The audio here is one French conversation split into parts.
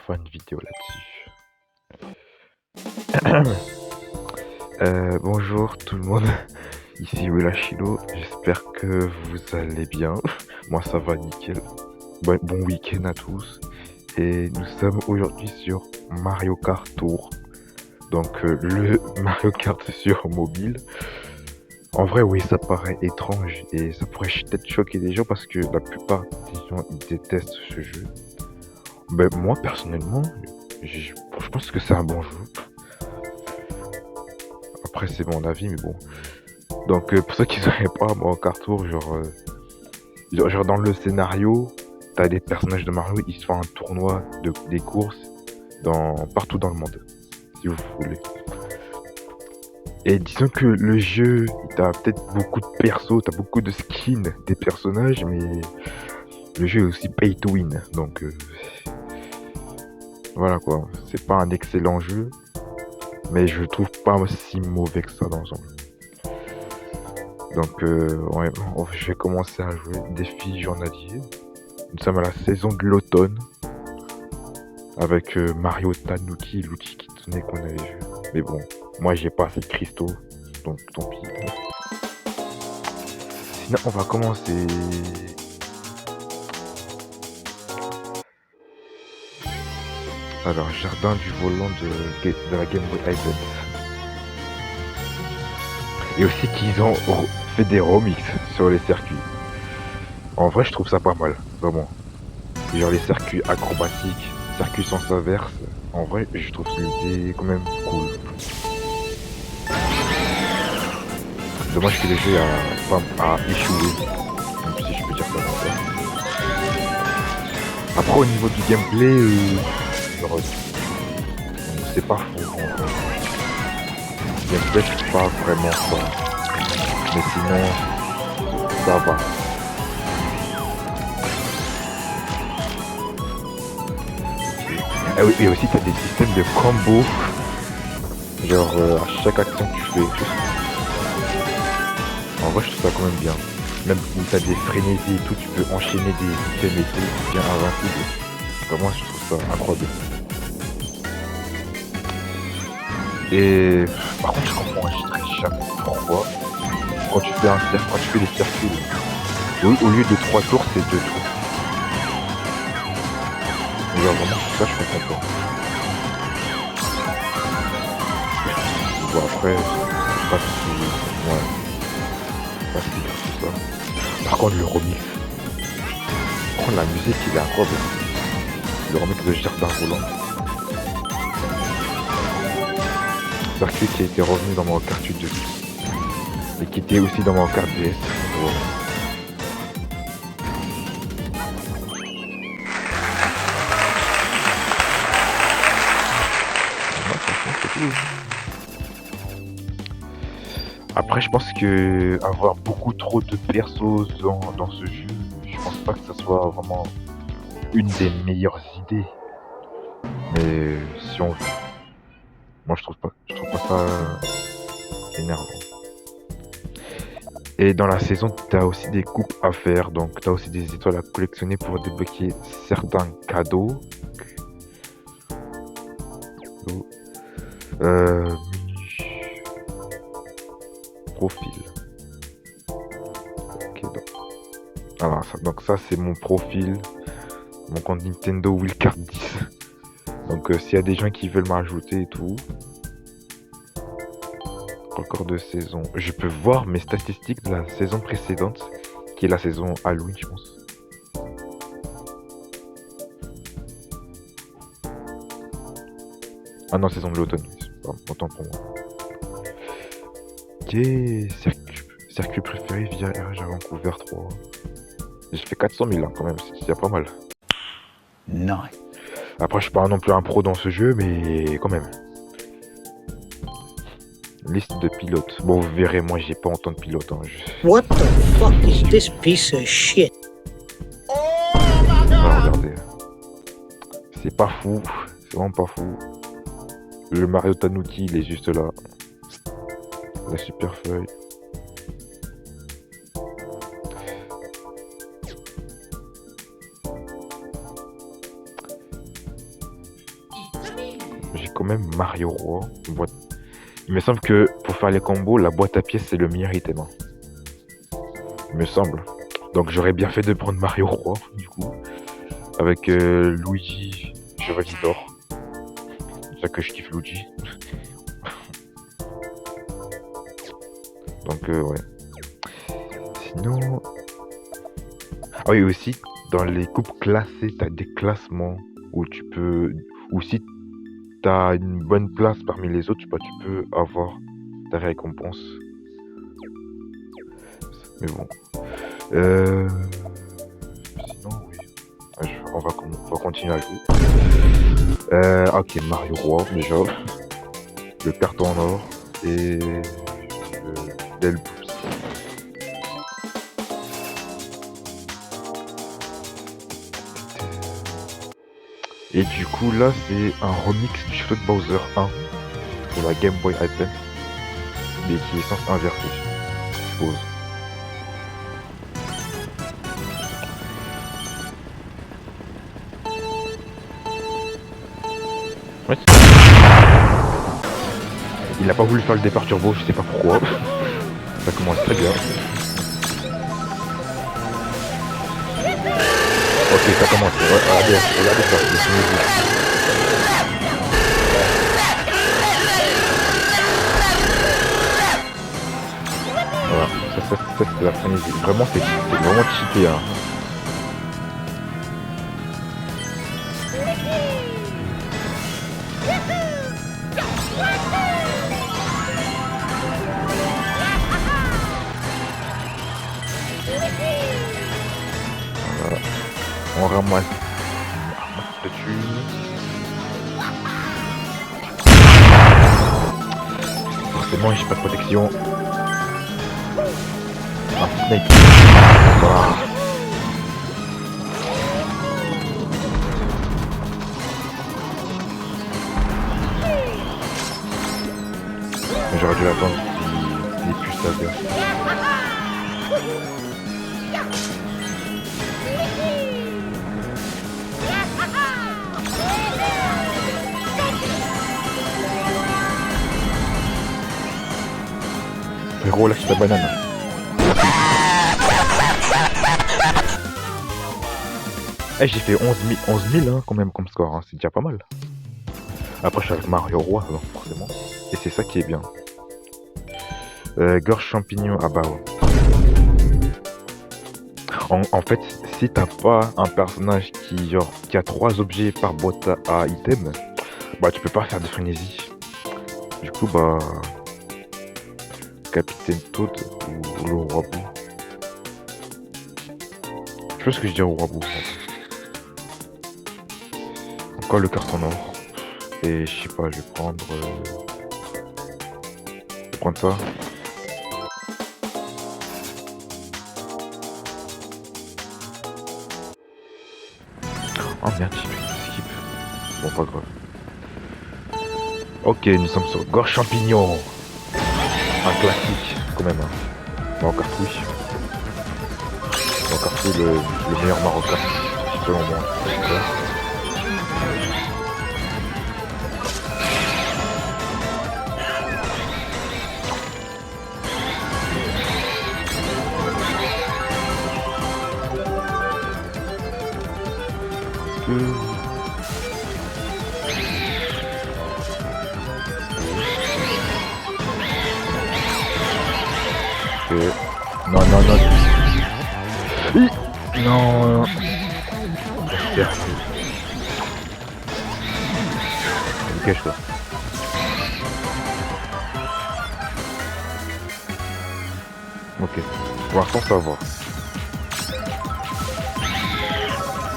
faire une vidéo là-dessus. Bonjour tout le monde, ici Willachilo, j'espère que vous allez bien. Moi ça va nickel. Bon week-end à tous. Et nous sommes aujourd'hui sur Mario Kart Tour. Donc le Mario Kart sur mobile. En vrai oui ça paraît étrange et ça pourrait peut-être choquer des gens parce que la plupart des gens ils détestent ce jeu. Moi personnellement, je pense que c'est un bon jeu. Après c'est mon avis mais bon. Donc pour ceux qui ne savaient pas, Mario Kart Tour, genre dans le scénario, t'as des personnages de Mario, ils se font un tournoi des courses partout dans le monde, si vous voulez. Et disons que le jeu, t'as peut-être beaucoup de persos, t'as beaucoup de skins des personnages, mais le jeu est aussi pay to win, donc voilà quoi. C'est pas un excellent jeu, mais je le trouve pas si mauvais que ça dans l'ensemble. Donc ouais, je vais commencer à jouer défi journalier. Nous sommes à la saison de l'automne avec Mario Tanuki et Luigi Kitsune qu'on avait vu. Mais bon, moi j'ai pas assez de cristaux, donc tant pis. Sinon on va commencer. Alors, jardin du volant de la Game Boy Advance. Et aussi qu'ils ont fait des remix sur les circuits. En vrai, je trouve ça pas mal, vraiment. Genre les circuits acrobatiques, circuits sens inverse. En vrai, je trouve l'idée quand même cool. Dommage que le jeu a échoué, même si je peux dire ça comme ça. Après, au niveau du gameplay, c'est pas fou. Le gameplay, c'est pas vraiment ça. Mais sinon, ça va. Et aussi, t'as des systèmes de combo. Genre, à chaque action que tu fais. En vrai, je trouve ça quand même bien. Même où t'as des frénésies et tout, tu peux enchaîner des items et tout, bien invincible. Vraiment, je trouve ça incroyable. Et par contre, je comprends jamais pourquoi. Quand tu fais des circuits, au lieu de 3 tours, c'est 2 tours. Genre vraiment, ça, je comprends pas. Bon, après, c'est pas si... Ouais. Pas si bien que ça. Par contre, le remix. Par contre, la musique, il est incroyable. Le remix de Jardin Volant. Circuit qui a été revenu dans mon Kart 8 et qui était aussi dans mon Kart DS. Wow. Après, je pense que avoir beaucoup trop de persos dans ce jeu, je pense pas que ça soit vraiment une des meilleures idées. Mais si on veut, moi je trouve pas ça énervant. Et dans la saison, t'as aussi des coupes à faire, donc t'as aussi des étoiles à collectionner pour débloquer certains cadeaux. Menu. Profil. Ok, donc ça c'est mon profil, mon compte Nintendo Wildcard 10. Donc s'il y a des gens qui veulent m'ajouter et tout. Record de saison. Je peux voir mes statistiques de la saison précédente, qui est la saison Halloween, je pense. Ah non, saison de l'automne. Autant pour moi. Ok, circuit préféré via RH à Vancouver 3. J'ai fait 400 000 hein, quand même, c'est pas mal. Non. Après, je suis pas non plus un pro dans ce jeu, mais quand même. Liste de pilotes. Bon, vous verrez, moi j'ai pas autant de pilotes. Hein. What the fuck is this piece of shit? Non, regardez. C'est pas fou. C'est vraiment pas fou. Le Mario Tanuki, il est juste là. La super feuille. quand même Mario Roi. Il me semble que pour faire les combos, la boîte à pièces c'est le meilleur item. Hein. Il me semble. Donc j'aurais bien fait de prendre Mario Roi, du coup. Avec Luigi Chevalier d'Or. C'est ça que je kiffe Luigi. Donc ouais. Sinon... Ah oui aussi, dans les coupes classées, t'as des classements où tu peux... Ou si t'as une bonne place parmi les autres, bah, tu peux avoir ta récompense. Mais bon. Sinon, oui. On va continuer à jouer. Ok, Mario Roi, déjà. Le carton en or. Et... Del Boost. Et du coup, là, c'est un remix du Château de Bowser 1 pour la Game Boy Advance. Mais qui est sans inverser, je suppose. Ouais. Il n'a pas voulu faire le départ turbo, je sais pas pourquoi. Ça commence très bien. Ok, ça commence. Regardez ça. Voilà, ça c'est la frénésie. Vraiment, c'est vraiment cheaté. Hein. Voilà. On ramasse le thunes. Forcément, j'ai pas de protection. Un snake. Voilà. Mais j'aurais dû l'attendre qu'il ait plus sa vie. Frérot, lâche ta banane. Eh, j'ai fait 11 000 hein, quand même comme score, hein. C'est déjà pas mal. Après, je suis avec Mario Roi, alors, forcément. Et c'est ça qui est bien. Gorge champignon, ah bah ouais. En fait, si t'as pas un personnage qui a 3 objets par boîte à item, bah tu peux pas faire de frénésie. Du coup, bah... Capitaine Toad ou le Roi Bou. Je sais ce que je dis au Roi Bou. Encore le carton or. Et je sais pas, je vais prendre... Je vais prendre ça. Oh merde, j'ai fait une skip. Bon, pas grave. Ok, nous sommes sur Gorge Champignon. Un classique, quand même. Hein. Bon, cartouche. Bon, cartouche, le meilleur marocain, selon moi. Non. Non. Cache-toi. Ok. Pour l'instant, ça va.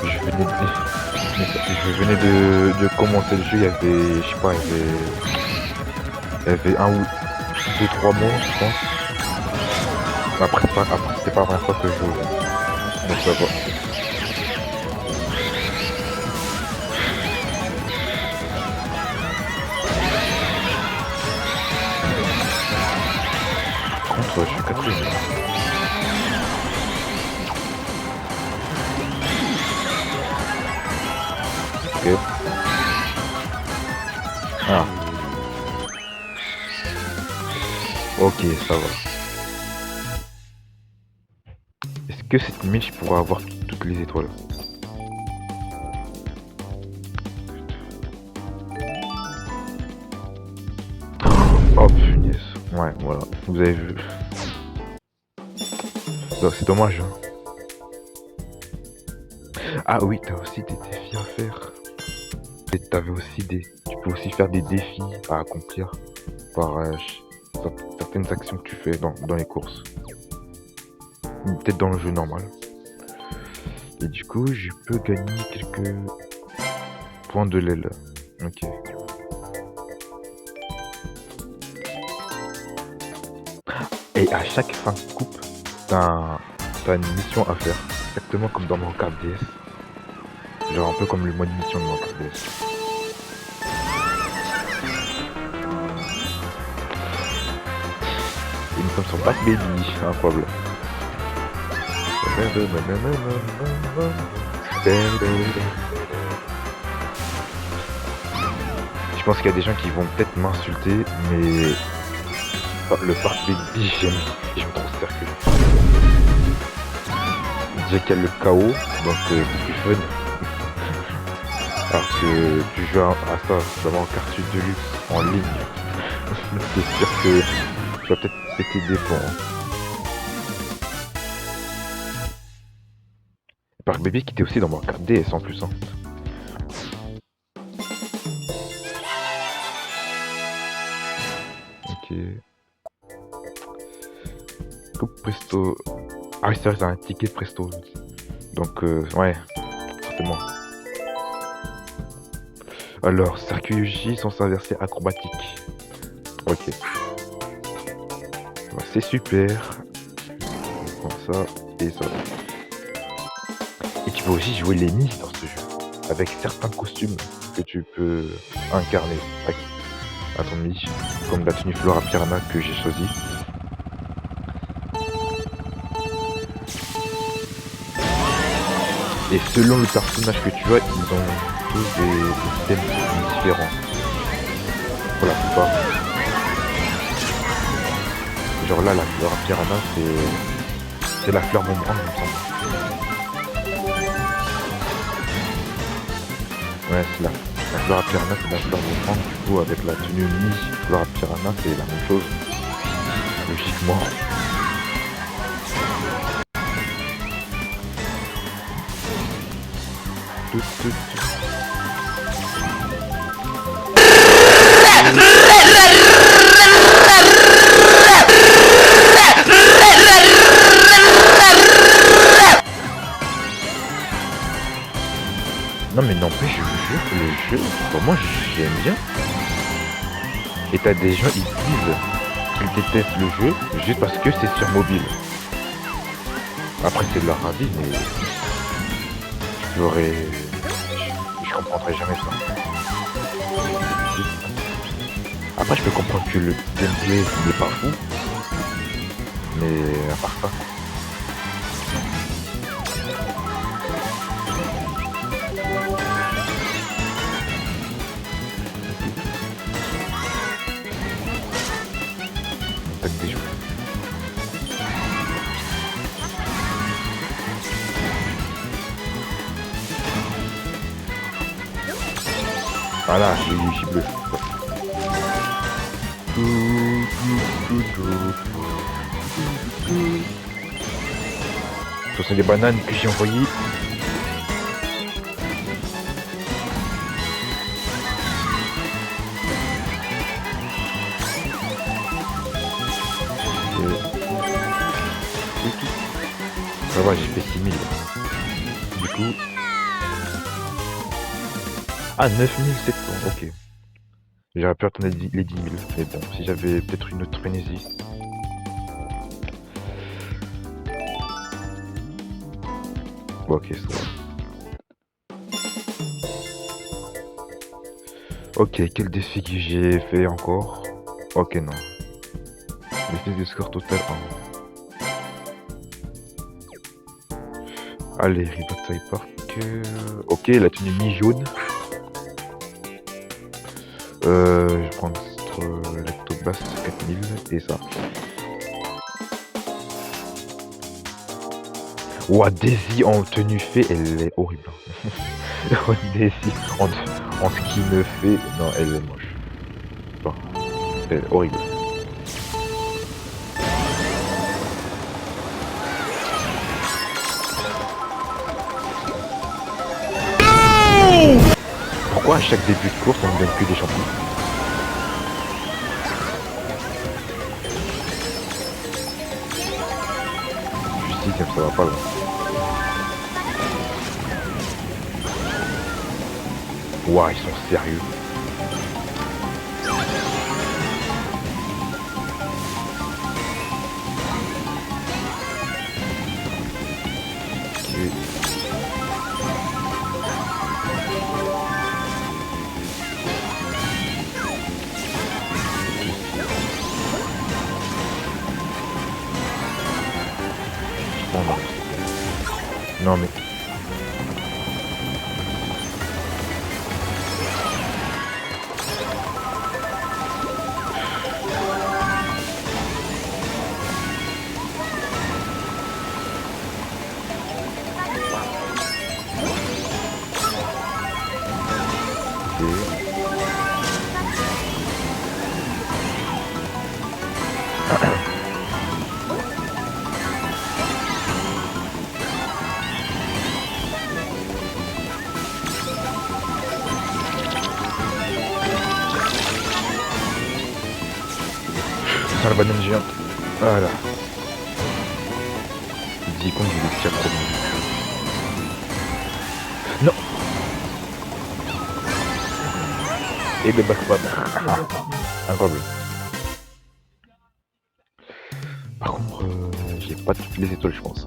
Je venais de commencer le jeu, il y avait, je sais pas, il y avait 1 ou 2-3 mois, je pense. Après c'était pas la première fois que je joue. Donc ça va. Par contre, je suis 4ème. Ok. Ah. Ok, ça va. Est-ce que cette Mitch pourra avoir toutes les étoiles? Oh punaise. Ouais, voilà. Vous avez vu. Non, c'est dommage. Hein. Ah oui, t'as aussi des défis à faire. Et t'avais aussi des. Tu peux aussi faire des défis à accomplir par certaines actions que tu fais dans les courses. Ou peut-être dans le jeu normal. Et du coup, je peux gagner quelques points de l'aile. Ok. Et à chaque fin de coupe, t'as une mission à faire. Exactement comme dans Mario Kart DS. Genre un peu comme le mode mission de Mario Kart DS. Et nous sommes sur Back Baby, incroyable. Je pense qu'il y a des gens qui vont peut-être m'insulter, mais le Parc Baby, j'aime trop ce circuit. Déjà qu'il y a le chaos, donc c'est plus fun. Alors que tu joues à ça dans Mario Kart Deluxe en ligne, c'est sûr que tu vas peut-être péter des plombs. Hein. Parc Baby qui était aussi dans Mario Kart DS en plus. Hein. Ok. Coupe presto. Ah oui, c'est vrai, c'est un ticket presto. Donc, ouais, forcément. Alors, circuit J sans s'inverser acrobatique. Ok. Bah, c'est super. On prend ça et ça. Et tu peux aussi jouer les Mii dans ce jeu. Avec certains costumes que tu peux incarner à ton Mii. Comme la tenue Flora Piranha que j'ai choisie. Et selon le personnage que tu as, ils ont tous des thèmes différents. Pour la plupart. Genre là, la fleur piranha, c'est la fleur bombrante, il me semble. Ouais, c'est la fleur piranha, c'est la fleur bombrante. Du coup, avec la tenue Mii fleur piranha, c'est la même chose. Logiquement. Non mais n'empêche, je vous jure que le jeu, pour moi j'aime bien. Et t'as des gens, ils disent qu'ils détestent le jeu juste parce que c'est sur mobile. Après c'est de leur avis, mais je comprendrai jamais ça. Après je peux comprendre que le gameplay n'est pas fou, mais à part ça. Des joueurs. Voilà, j'ai eu bleu. Ce sont des bananes que j'ai envoyées. Ça va, j'ai fait 6000. Du coup... Ah, 9700, ok. J'aurais pu attendre les 10 000, mais bon, si j'avais peut-être une autre frénésie. Bon, ok, ça va. Ok, quel défi que j'ai fait encore? Ok, non. Défi de score total 1. Allez, Riverside Park. Ok, la tenue mi-jaune. Je vais prendre entre Lactobast 4000 et ça. Ouah, Daisy en tenue fée, elle est horrible. Daisy en skin fée, non, elle est moche. Enfin, elle est horrible. Pourquoi à chaque début de course on ne donne que des champignons? Justice, ça va pas là. Ouah, ils sont sérieux. Ok. Oh non. Non mais... La banane géante. Voilà. Dis qu'on je les tire trop bien. Non. Et le backflip. Incroyable. Par contre, j'ai pas toutes les étoiles, je pense.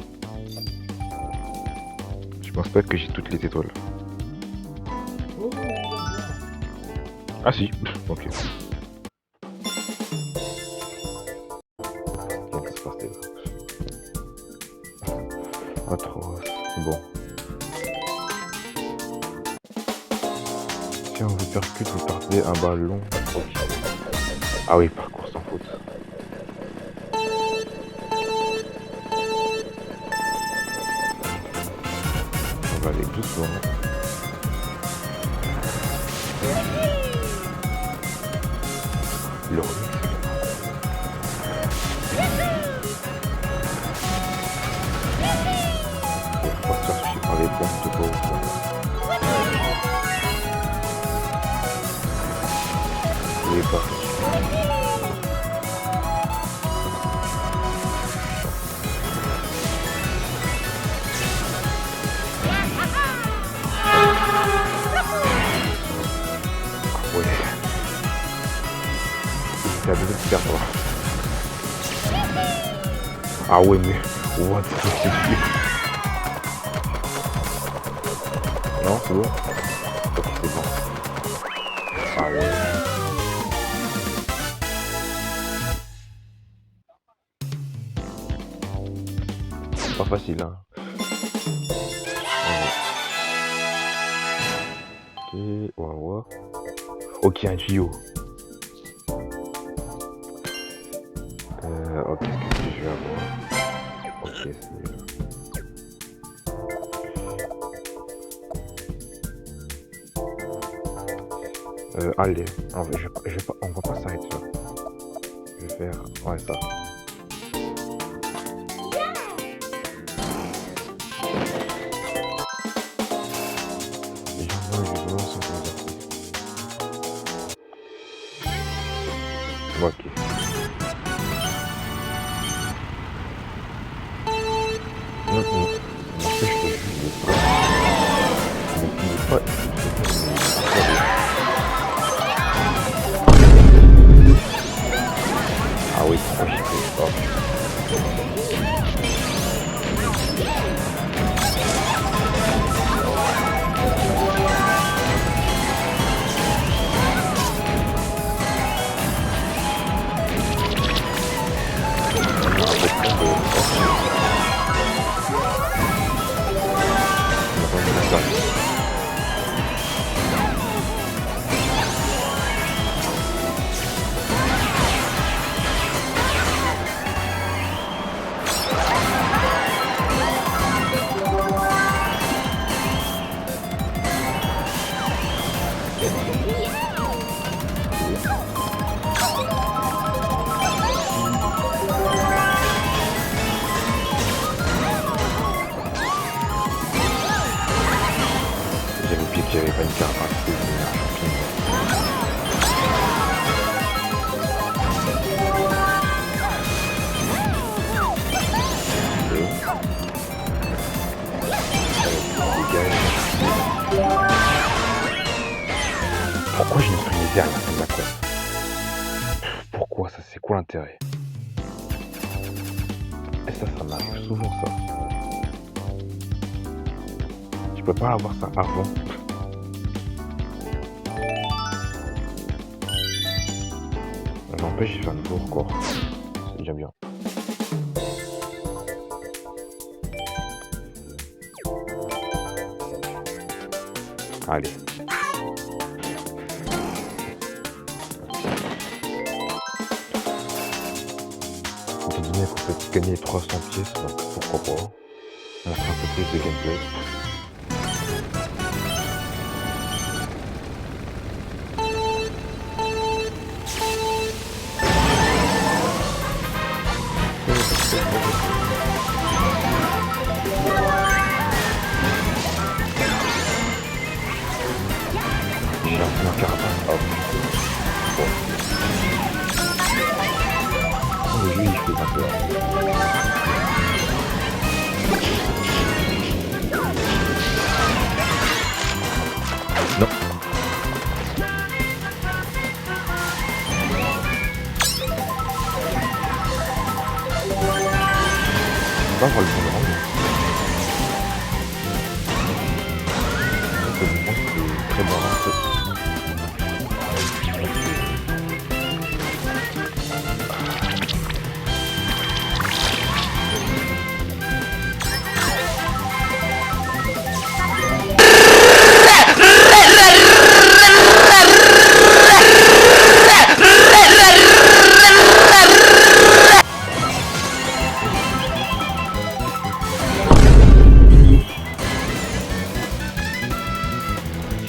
Je pense pas que j'ai toutes les étoiles. Ah si. Ok. Pas trop. Bon. Si on vous percute, vous perdez un ballon. Ah oui, parcours sans faute. On va aller doucement. Le remix. Par les bombes de beau. Il est pas. Ouais. C'est la deuxième perte. Ah ouais mais. What the fuck. Non, c'est bon. C'est bon. Ah ouais. C'est pas facile, hein. Ok, on va voir. Ok, un tuyau. Ok, qu'est-ce que je vais avoir? Ok, c'est... allez, on va pas s'arrêter là. Je vais faire, ouais, ça. Les gens du volant sont convertis. Ok. Non, je fais juste pas. Ah oui, trop chiant. pas une carapace, c'est un champignon. Pourquoi j'ai une frénésie à la fin de la quest? Pourquoi ça? C'est quoi l'intérêt? Et ça m'arrive souvent ça. Je peux pas avoir ça avant. N'empêche, j'ai fait un nouveau record. C'est déjà bien. Allez. Étant donné qu'on peut gagner 300 pièces, donc pourquoi pas. On fera un peu plus de gameplay. J'ai lancé ma carapace. Hop. Bon. Oh, le jeu il fait pas peur. Non. Pas voir le boomerang. Le boomerang c'est très balancé.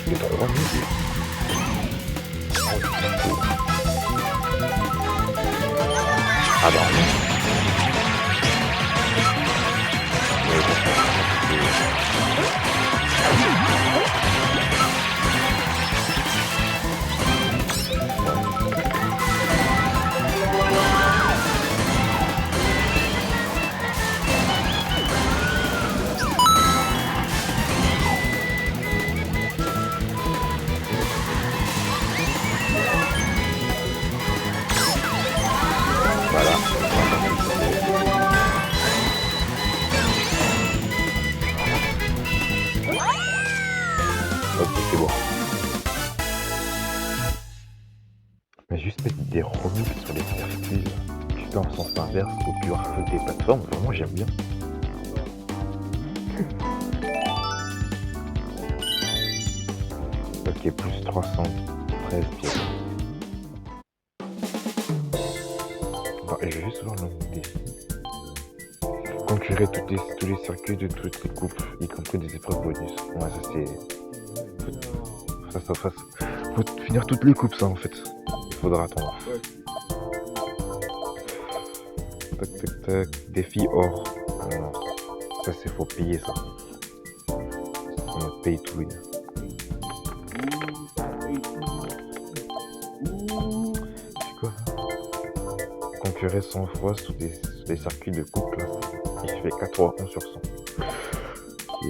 J'ai 3 minutes. Ah bah non. Voilà. Ok, c'est bon. Mais juste mettre des remix sur les circuits, tu fais en sens inverse au plus rajouter des plateformes, vraiment j'aime bien. Ok, plus 313 pièces. Bon, et je vais juste voir le nombre de défis. Conquérir tous les circuits de toutes les coupes, y compris des épreuves bonus. Ouais, ça c'est... Faut finir toutes les coupes ça en fait. Il faudra attendre. Tac tac tac. Défi or. Non. Ça c'est faut payer ça. On paye to win. C'est quoi ça? Conquérir 100 fois sur des circuits de coupe là. Il fait 81 sur 100. Ok.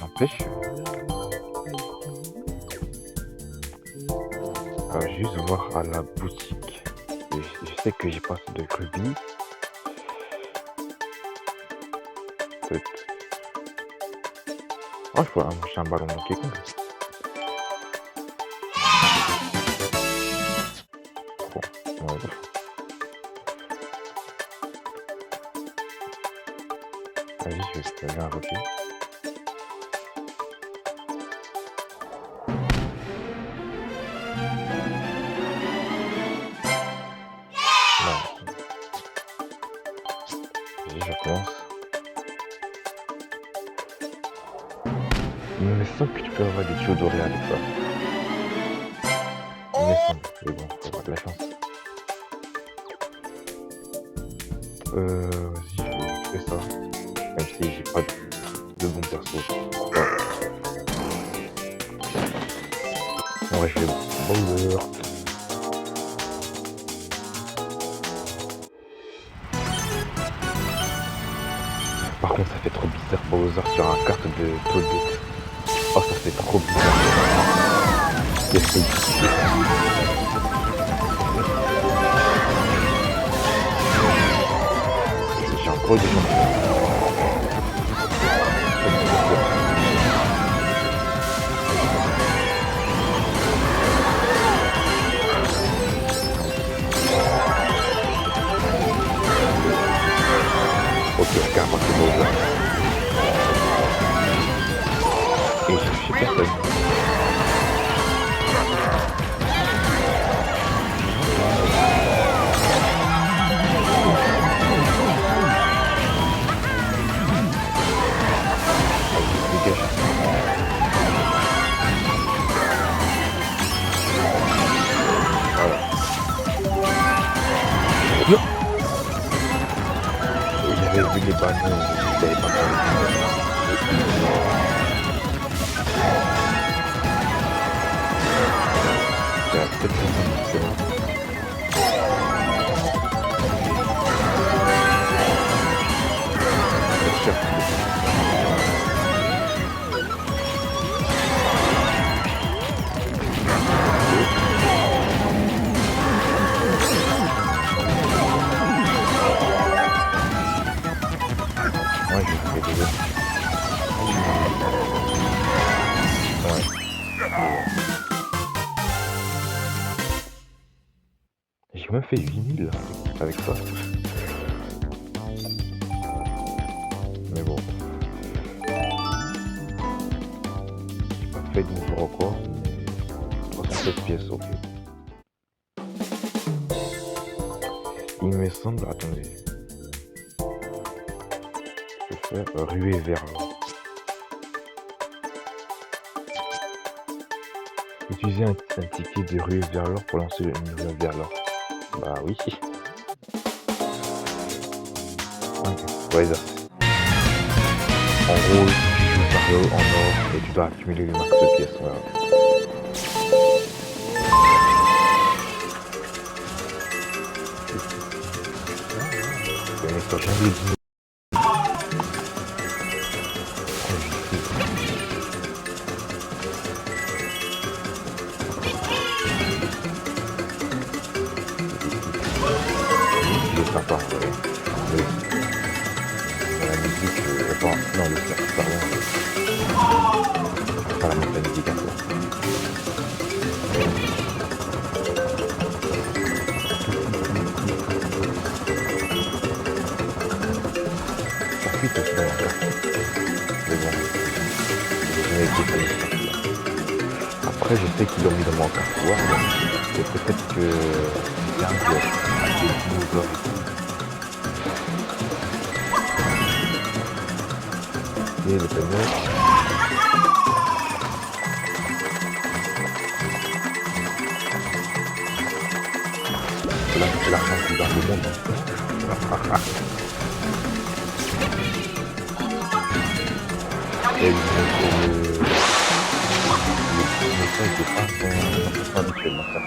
N'empêche. On va juste voir à la boutique. Je sais que j'ai pas assez de rubis. Peut-être. Oh, je pourrais acheter un ballon Donkey Kong. Bon, ouais. Vas-y, je vais faire un rubis. Je commence. Il me semble que tu peux avoir des tuyaux dorés avec ça. Il me semble. Mais bon, faut avoir de la chance. Vas-y, je vais que ça. Même si j'ai pas de bon perso. Ouais. En vrai, je vais Bowser. Par contre, ça fait trop bizarre Bowser sur un carte de Toadette. Oh, ça fait trop bizarre. Qu'est-ce que j'ai encore eu des gens. Ok, regarde, c'est Bowser. Et je suis personne. J'avais vu les panneaux, j'avais pas parlé. C'est peut-être une différence. Moi, je fais des autres. Ouais. J'ai même fait 8000 avec ça. Mais bon. J'ai pas fait de nouveau record, mais 307 pièces, ok. Il me semble, attendez. Je vais faire ruer vers l'or. Utiliser un ticket de ruée vers l'or pour lancer une ruée vers l'or. Bah oui. Okay. Ouais, ça. En gros, tu joues par l'eau en or et tu dois accumuler le max de pièces. Voilà. Mais ça change le dîner. Sympa, ouais. La musique, bon, non, le cercle, pardon. Pas la musique, hein, quoi. Ça fuite aussi dans la carte. Mais bon, j'ai jamais été fan de cette carte-là. Après, je sais qu'ils l'ont mis dans mon carte War, et peut-être que c'est un peu des dinosaures. Et le panneau. Là, c'est l'argent qui garde le monde. Et le message de pas habituellement ça.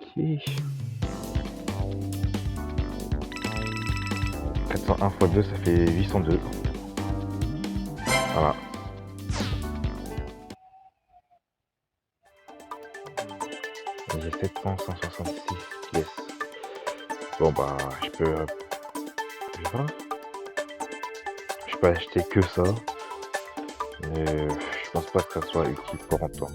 Ok. 401 x 2, ça fait 802. Voilà. J'ai 766 pièces. Bon bah, je peux acheter que ça. Mais je pense pas que ça soit utile pour longtemps.